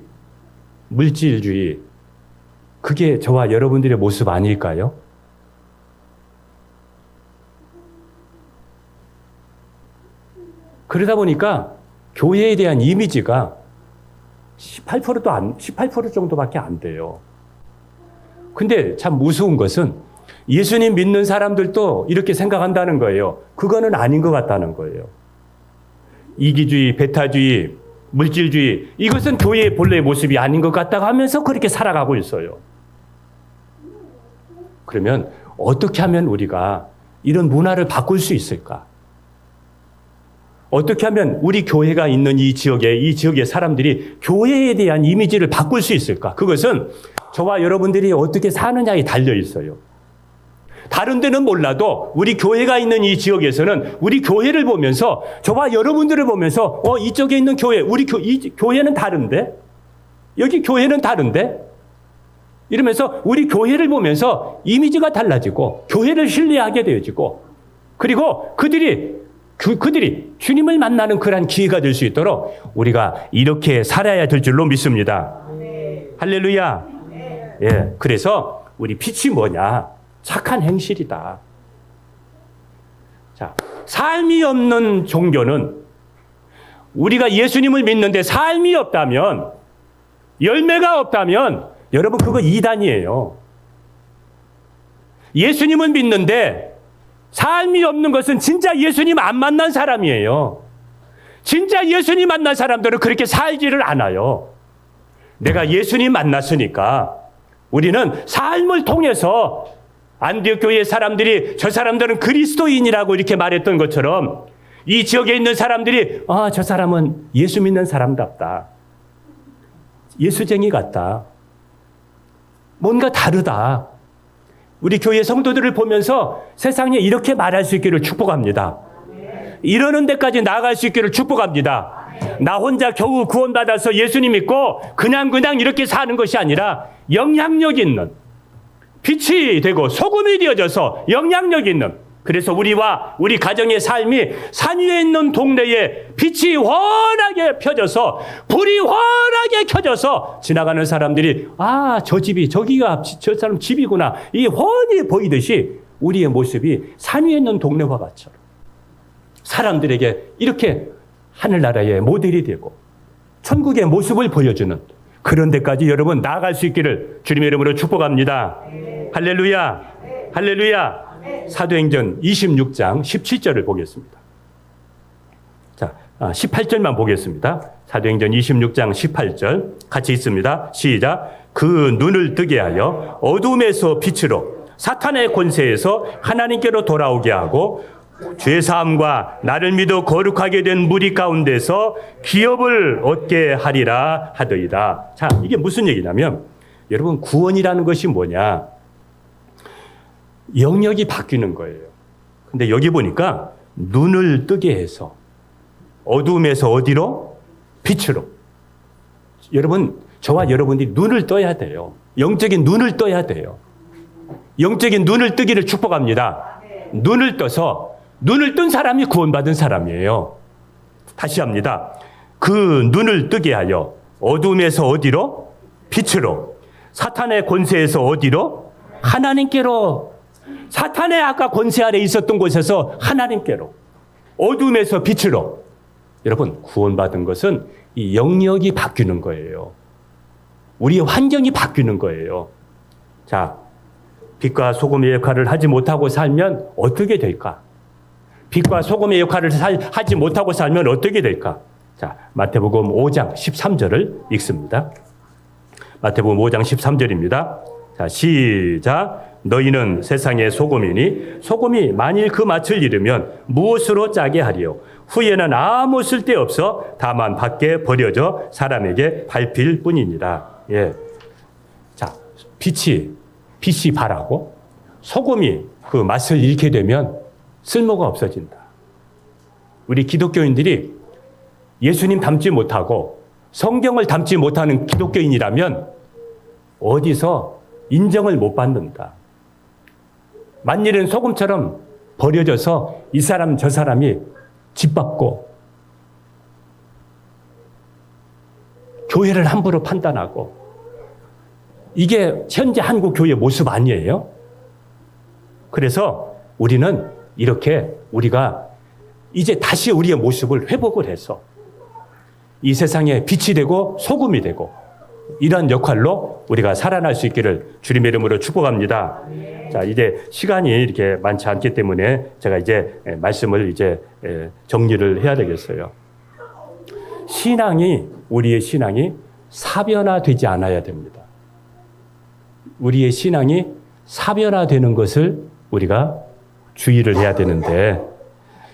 물질주의. 그게 저와 여러분들의 모습 아닐까요? 그러다 보니까 교회에 대한 이미지가 18% 정도밖에 안 돼요. 근데 참 무서운 것은 예수님 믿는 사람들도 이렇게 생각한다는 거예요. 그거는 아닌 것 같다는 거예요. 이기주의, 배타주의, 물질주의, 이것은 교회의 본래의 모습이 아닌 것 같다고 하면서 그렇게 살아가고 있어요. 그러면 어떻게 하면 우리가 이런 문화를 바꿀 수 있을까? 어떻게 하면 우리 교회가 있는 이 지역의 사람들이 교회에 대한 이미지를 바꿀 수 있을까? 그것은 저와 여러분들이 어떻게 사느냐에 달려 있어요. 다른 데는 몰라도 우리 교회가 있는 이 지역에서는 우리 교회를 보면서, 저와 여러분들을 보면서 이쪽에 있는 교회, 이 교회는 다른데? 여기 교회는 다른데? 이러면서 우리 교회를 보면서 이미지가 달라지고 교회를 신뢰하게 되어지고, 그리고 그들이 주님을 만나는 그런 기회가 될 수 있도록 우리가 이렇게 살아야 될 줄로 믿습니다. 할렐루야. 예, 그래서 우리 빛이 뭐냐? 착한 행실이다. 자, 삶이 없는 종교는, 우리가 예수님을 믿는데 삶이 없다면, 열매가 없다면 여러분 그거 이단이에요. 예수님은 믿는데 삶이 없는 것은 진짜 예수님 안 만난 사람이에요. 진짜 예수님 만난 사람들은 그렇게 살지를 않아요. 내가 예수님 만났으니까 우리는 삶을 통해서, 안디옥 교회 사람들이 저 사람들은 그리스도인이라고 이렇게 말했던 것처럼 이 지역에 있는 사람들이 저 사람은 예수 믿는 사람답다. 예수쟁이 같다. 뭔가 다르다. 우리 교회 성도들을 보면서 세상에 이렇게 말할 수 있기를 축복합니다. 이러는 데까지 나아갈 수 있기를 축복합니다. 나 혼자 겨우 구원받아서 예수님 믿고 그냥 이렇게 사는 것이 아니라 영향력 있는, 빛이 되고 소금이 되어져서 영향력 있는, 그래서 우리와 우리 가정의 삶이 산 위에 있는 동네에 빛이 환하게 펴져서, 불이 환하게 켜져서 지나가는 사람들이 저 집이, 저기가 저 사람 집이구나, 이 훤히 보이듯이 우리의 모습이 산 위에 있는 동네와 같처럼 사람들에게 이렇게 하늘나라의 모델이 되고 천국의 모습을 보여주는 그런 데까지 여러분 나아갈 수 있기를 주님의 이름으로 축복합니다. 할렐루야. 할렐루야. 사도행전 26장 17절을 보겠습니다. 자, 18절만 보겠습니다. 사도행전 26장 18절 같이 있습니다. 시작. 그 눈을 뜨게 하여 어둠에서 빛으로 사탄의 권세에서 하나님께로 돌아오게 하고 죄사함과 나를 믿어 거룩하게 된 무리 가운데서 기업을 얻게 하리라 하더이다. 자, 이게 무슨 얘기냐면 여러분 구원이라는 것이 뭐냐? 영역이 바뀌는 거예요. 근데 여기 보니까 눈을 뜨게 해서 어둠에서 어디로? 빛으로. 여러분, 저와 여러분들이 눈을 떠야 돼요. 영적인 눈을 떠야 돼요. 영적인 눈을 뜨기를 축복합니다. 눈을 떠서 눈을 뜬 사람이 구원받은 사람이에요. 다시 합니다. 그 눈을 뜨게 하여 어둠에서 어디로? 빛으로. 사탄의 권세에서 어디로? 하나님께로. 사탄의 아까 권세 아래 있었던 곳에서 하나님께로. 어둠에서 빛으로. 여러분, 구원받은 것은 이 영역이 바뀌는 거예요. 우리의 환경이 바뀌는 거예요. 자, 빛과 소금의 역할을 하지 못하고 살면 어떻게 될까? 빛과 소금의 역할을 하지 못하고 살면 어떻게 될까? 자, 마태복음 5장 13절을 읽습니다. 마태복음 5장 13절입니다. 자, 시작. 너희는 세상의 소금이니 소금이 만일 그 맛을 잃으면 무엇으로 짜게 하리요? 후에는 아무 쓸데없어 다만 밖에 버려져 사람에게 밟힐 뿐이니라. 예. 자, 빛이 바라고 소금이 그 맛을 잃게 되면 쓸모가 없어진다. 우리 기독교인들이 예수님 닮지 못하고 성경을 닮지 못하는 기독교인이라면 어디서 인정을 못 받는다. 만일은 소금처럼 버려져서 이 사람 저 사람이 짓밟고 교회를 함부로 판단하고 이게 현재 한국 교회 모습 아니에요? 그래서 우리는 이렇게 우리가 이제 다시 우리의 모습을 회복을 해서 이 세상에 빛이 되고 소금이 되고 이런 역할로 우리가 살아날 수 있기를 주님의 이름으로 축복합니다. 자, 이제 시간이 이렇게 많지 않기 때문에 제가 이제 말씀을 이제 정리를 해야 되겠어요. 우리의 신앙이 사변화되지 않아야 됩니다. 우리의 신앙이 사변화되는 것을 우리가 주의를 해야 되는데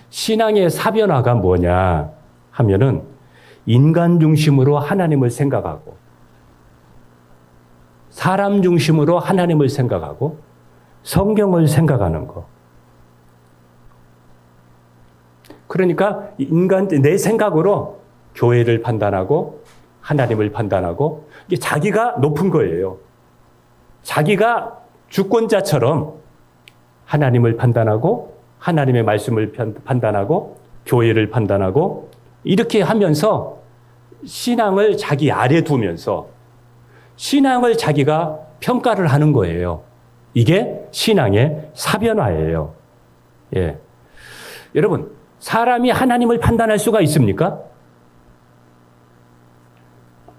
신앙의 사변화가 뭐냐 하면은 인간 중심으로 하나님을 생각하고 사람 중심으로 하나님을 생각하고 성경을 생각하는 거. 그러니까 내 생각으로 교회를 판단하고 하나님을 판단하고 이게 자기가 높은 거예요. 자기가 주권자처럼 하나님을 판단하고 하나님의 말씀을 판단하고 교회를 판단하고 이렇게 하면서 신앙을 자기 아래 두면서 신앙을 자기가 평가를 하는 거예요. 이게 신앙의 사변화예요. 예. 여러분, 사람이 하나님을 판단할 수가 있습니까?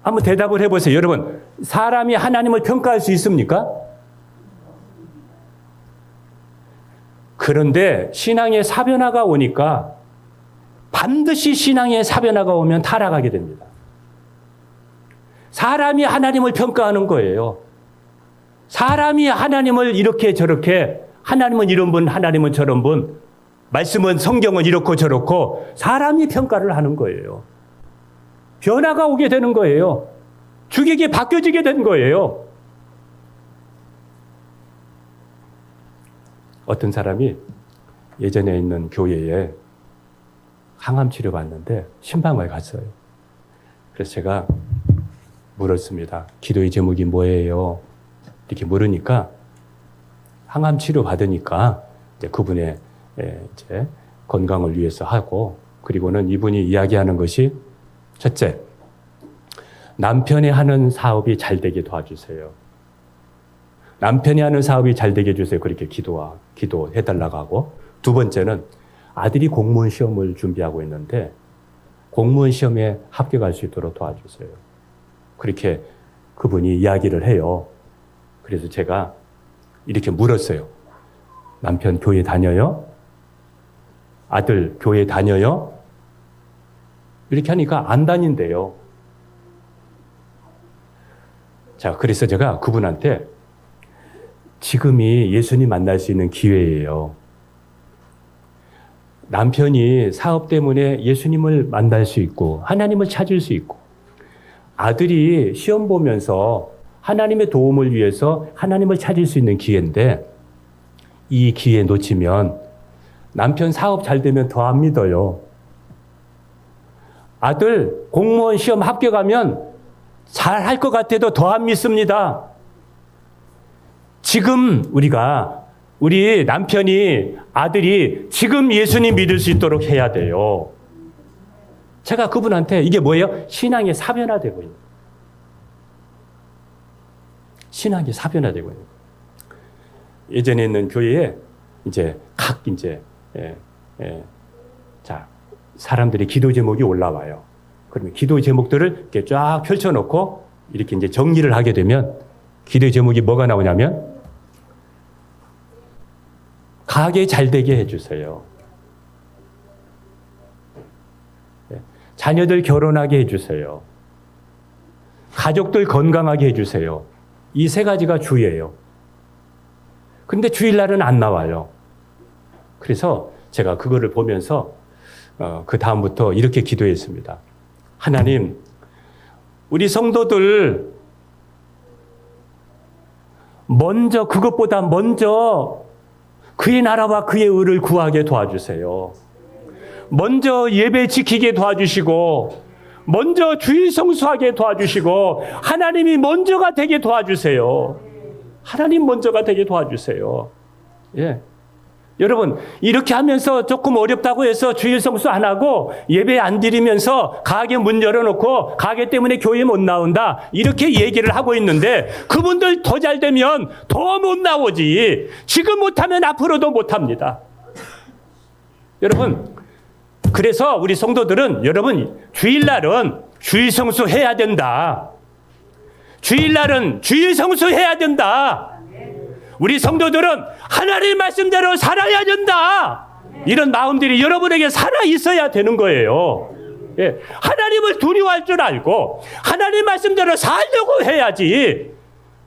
한번 대답을 해보세요. 여러분, 사람이 하나님을 평가할 수 있습니까? 그런데 신앙의 사변화가 오니까 반드시 신앙의 사변화가 오면 타락하게 됩니다. 사람이 하나님을 평가하는 거예요. 사람이 하나님을 이렇게 저렇게 하나님은 이런 분, 하나님은 저런 분, 말씀은 성경은 이렇고 저렇고 사람이 평가를 하는 거예요. 변화가 오게 되는 거예요. 주객이 바뀌어지게 된 거예요. 어떤 사람이 예전에 있는 교회에 항암 치료 받는데 신방을 갔어요. 그래서 제가 물었습니다. 기도의 제목이 뭐예요? 이렇게 물으니까 항암 치료 받으니까 이제 그분의 이제 건강을 위해서 하고 그리고는 이분이 이야기하는 것이 첫째, 남편이 하는 사업이 잘 되게 도와주세요. 남편이 하는 사업이 잘 되게 해주세요. 그렇게 기도해달라고 하고 두 번째는 아들이 공무원 시험을 준비하고 있는데 공무원 시험에 합격할 수 있도록 도와주세요. 그렇게 그분이 이야기를 해요. 그래서 제가 이렇게 물었어요. 남편 교회 다녀요? 아들 교회 다녀요? 이렇게 하니까 안 다닌대요. 자, 그래서 제가 그분한테 지금이 예수님 만날 수 있는 기회예요. 남편이 사업 때문에 예수님을 만날 수 있고 하나님을 찾을 수 있고 아들이 시험 보면서 하나님의 도움을 위해서 하나님을 찾을 수 있는 기회인데 이 기회 놓치면 남편 사업 잘 되면 더 안 믿어요. 아들 공무원 시험 합격하면 잘 할 것 같아도 더 안 믿습니다. 지금 우리 남편이 아들이 지금 예수님 믿을 수 있도록 해야 돼요. 제가 그분한테 이게 뭐예요? 신앙이 사변화되고 있는 거예요. 신앙이 사변화되고 있는 거예요. 예전에 있는 교회에 자, 사람들이 기도 제목이 올라와요. 그러면 기도 제목들을 이렇게 쫙 펼쳐놓고 이렇게 이제 정리를 하게 되면 기도 제목이 뭐가 나오냐면 가게 잘 되게 해주세요. 자녀들 결혼하게 해주세요. 가족들 건강하게 해주세요. 이 세 가지가 주예요. 근데 주일날은 안 나와요. 그래서 제가 그거를 보면서 그 다음부터 이렇게 기도했습니다. 하나님, 우리 성도들 그것보다 먼저 그의 나라와 그의 의를 구하게 도와주세요. 먼저 예배 지키게 도와주시고 먼저 주일 성수하게 도와주시고 하나님이 먼저가 되게 도와주세요. 하나님 먼저가 되게 도와주세요. 예. 여러분, 이렇게 하면서 조금 어렵다고 해서 주일 성수 안 하고 예배 안 드리면서 가게 문 열어놓고 가게 때문에 교회 못 나온다 이렇게 얘기를 하고 있는데 그분들 더 잘 되면 더 못 나오지. 지금 못하면 앞으로도 못합니다. 여러분, 그래서 우리 성도들은 여러분 주일날은 주일 성수 해야 된다. 주일날은 주일 성수 해야 된다. 우리 성도들은 하나님 말씀대로 살아야 된다. 이런 마음들이 여러분에게 살아 있어야 되는 거예요. 예, 하나님을 두려워할 줄 알고 하나님 말씀대로 살려고 해야지.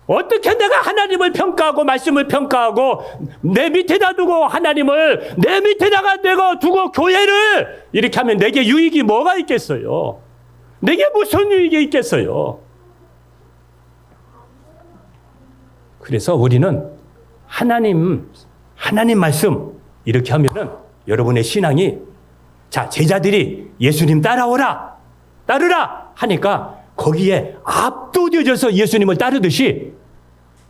어떻게 내가 하나님을 평가하고 말씀을 평가하고 내 밑에다 두고 하나님을 내 밑에다가 내가 두고 교회를 이렇게 하면 내게 유익이 뭐가 있겠어요? 내게 무슨 유익이 있겠어요? 그래서 우리는 하나님 말씀 이렇게 하면은 여러분의 신앙이 자, 제자들이 예수님 따라오라, 따르라 하니까 거기에 압도되어져서 예수님을 따르듯이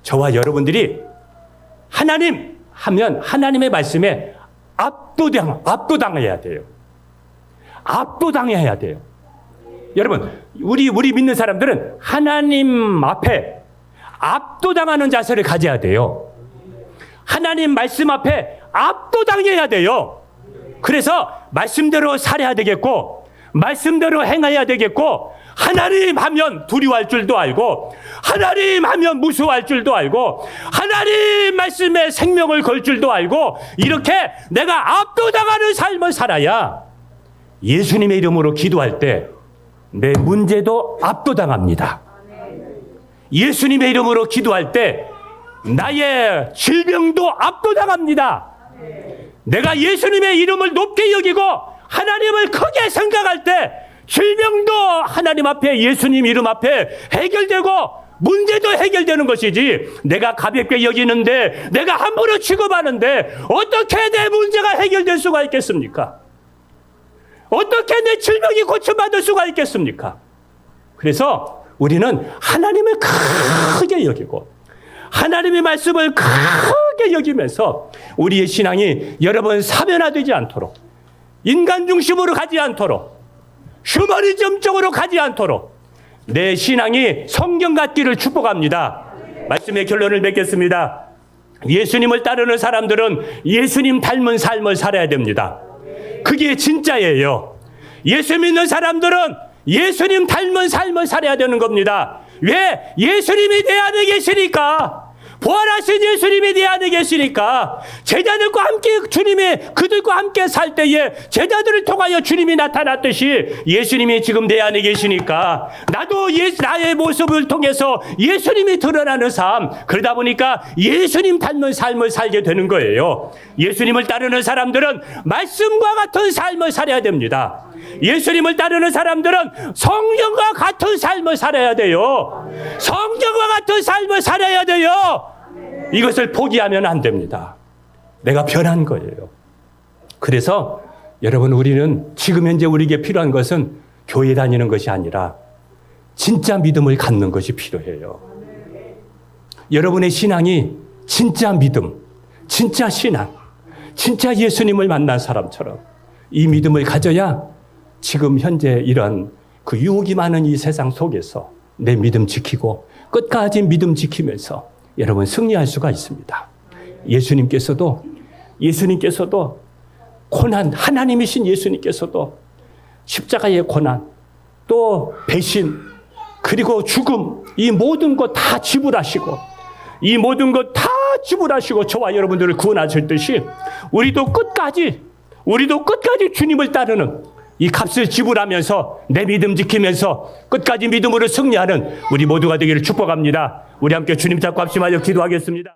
저와 여러분들이 하나님 하면 하나님의 말씀에 압도당해야 돼요. 압도당해야 돼요. 여러분, 우리 믿는 사람들은 하나님 앞에 압도당하는 자세를 가져야 돼요. 하나님 말씀 앞에 압도당해야 돼요. 그래서 말씀대로 살아야 되겠고 말씀대로 행해야 되겠고 하나님 하면 두려워할 줄도 알고 하나님 하면 무서워할 줄도 알고 하나님 말씀에 생명을 걸 줄도 알고 이렇게 내가 압도당하는 삶을 살아야 예수님의 이름으로 기도할 때 내 문제도 압도당합니다. 예수님의 이름으로 기도할 때 나의 질병도 압도당합니다. 내가 예수님의 이름을 높게 여기고 하나님을 크게 생각할 때 질병도 하나님 앞에 예수님 이름 앞에 해결되고 문제도 해결되는 것이지 내가 가볍게 여기는데 내가 함부로 취급하는데 어떻게 내 문제가 해결될 수가 있겠습니까? 어떻게 내 질병이 고쳐받을 수가 있겠습니까? 그래서 우리는 하나님을 크게 여기고 하나님의 말씀을 크게 여기면서 우리의 신앙이 여러분 사변화되지 않도록 인간 중심으로 가지 않도록 휴머니즘적으로 가지 않도록 내 신앙이 성경 같기를 축복합니다. 말씀의 결론을 맺겠습니다. 예수님을 따르는 사람들은 예수님 닮은 삶을 살아야 됩니다. 그게 진짜예요. 예수 믿는 사람들은 예수님 닮은 삶을 살아야 되는 겁니다. 왜? 예수님이 내 안에 계시니까 부활하신 예수님이 내 안에 계시니까 제자들과 함께 그들과 함께 살 때에 제자들을 통하여 주님이 나타났듯이 예수님이 지금 내 안에 계시니까 나도 나의 모습을 통해서 예수님이 드러나는 삶, 그러다 보니까 예수님 닮은 삶을 살게 되는 거예요. 예수님을 따르는 사람들은 말씀과 같은 삶을 살아야 됩니다. 예수님을 따르는 사람들은 성령과 같은 삶을 살아야 돼요. 성령과 같은 삶을 살아야 돼요. 이것을 포기하면 안 됩니다. 내가 변한 거예요. 그래서 여러분, 우리는 지금 현재 우리에게 필요한 것은 교회 다니는 것이 아니라 진짜 믿음을 갖는 것이 필요해요. 여러분의 신앙이 진짜 믿음, 진짜 신앙, 진짜 예수님을 만난 사람처럼 이 믿음을 가져야 지금 현재 이런 그 유혹이 많은 이 세상 속에서 내 믿음 지키고 끝까지 믿음 지키면서 여러분 승리할 수가 있습니다. 예수님께서도 고난, 하나님이신 예수님께서도 십자가의 고난, 또 배신, 그리고 죽음, 이 모든 것 다 지불하시고 저와 여러분들을 구원하실 듯이 우리도 끝까지 주님을 따르는 이 값을 지불하면서 내 믿음 지키면서 끝까지 믿음으로 승리하는 우리 모두가 되기를 축복합니다. 우리 함께 주님 잡고 합심하여 기도하겠습니다.